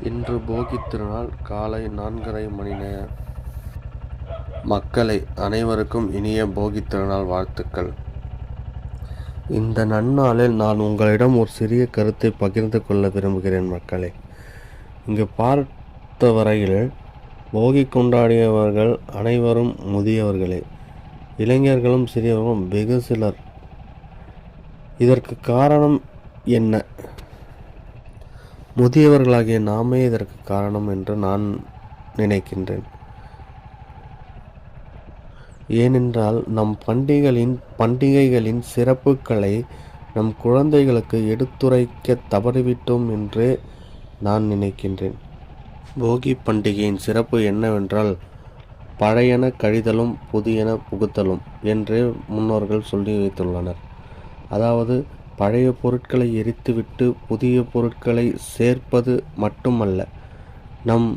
இன்று போகித் திருநாள். காலை 4:30 மணி. மக்களை அனைவருக்கும் இனிய போகித் திருநாள் வாழ்த்துக்கள். இந்த நன்னாளில் நான் உங்களிடம் ஒரு சிறிய கருத்தை பகிர்ந்து கொள்ள விரும்புகிறேன். மக்களே, இங்கு பார்த்த வரையில் போகி கொண்டாடியவர்கள் அனைவரும் முதியவர்களே, இளைஞர்களும் சிறியவர்களும் வெகு சிலர். இதற்கு காரணம் என்ன? முதியவர்களாகிய நாமே இதற்கு காரணம் என்று நான் நினைக்கின்றேன். ஏனென்றால் நம் பண்டிகைகளின் சிறப்புகளை நம் குழந்தைகளுக்கு எடுத்துரைக்க தவறிவிட்டோம் என்றே நான் நினைக்கின்றேன். போகி பண்டிகையின் சிறப்பு என்னவென்றால், பழையன கழிதலும் புதியன புகுத்தலும் என்றே முன்னோர்கள் சொல்லி வைத்துள்ளனர். அதாவது பழைய பொருட்களை எரித்துவிட்டு புதிய பொருட்களை சேர்ப்பது மட்டுமல்ல, நம்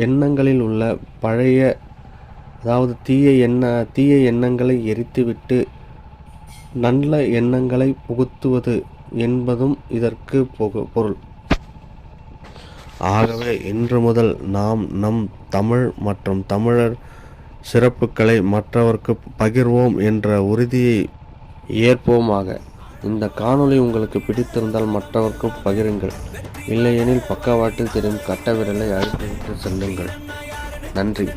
எண்ணங்களில் உள்ள பழைய, அதாவது தீய எண்ணங்களை எரித்துவிட்டு நல்ல எண்ணங்களை புகுத்துவது என்பதும் இதற்கு பொருள். ஆகவே இன்று முதல் நாம் நம் தமிழ் மற்றும் தமிழர் சிறப்புகளை மற்றவர்க்கு பகிர்வோம் என்ற உறுதியை ஏற்போமாக. இந்த காணொளி உங்களுக்கு பிடித்திருந்தால் மற்றவர்க்கும் பகிருங்கள். இல்லையெனில் பக்கவாட்டில் தெரியும் கட்ட விரலை அழுத்திவிட்டு செல்லுங்கள். நன்றி.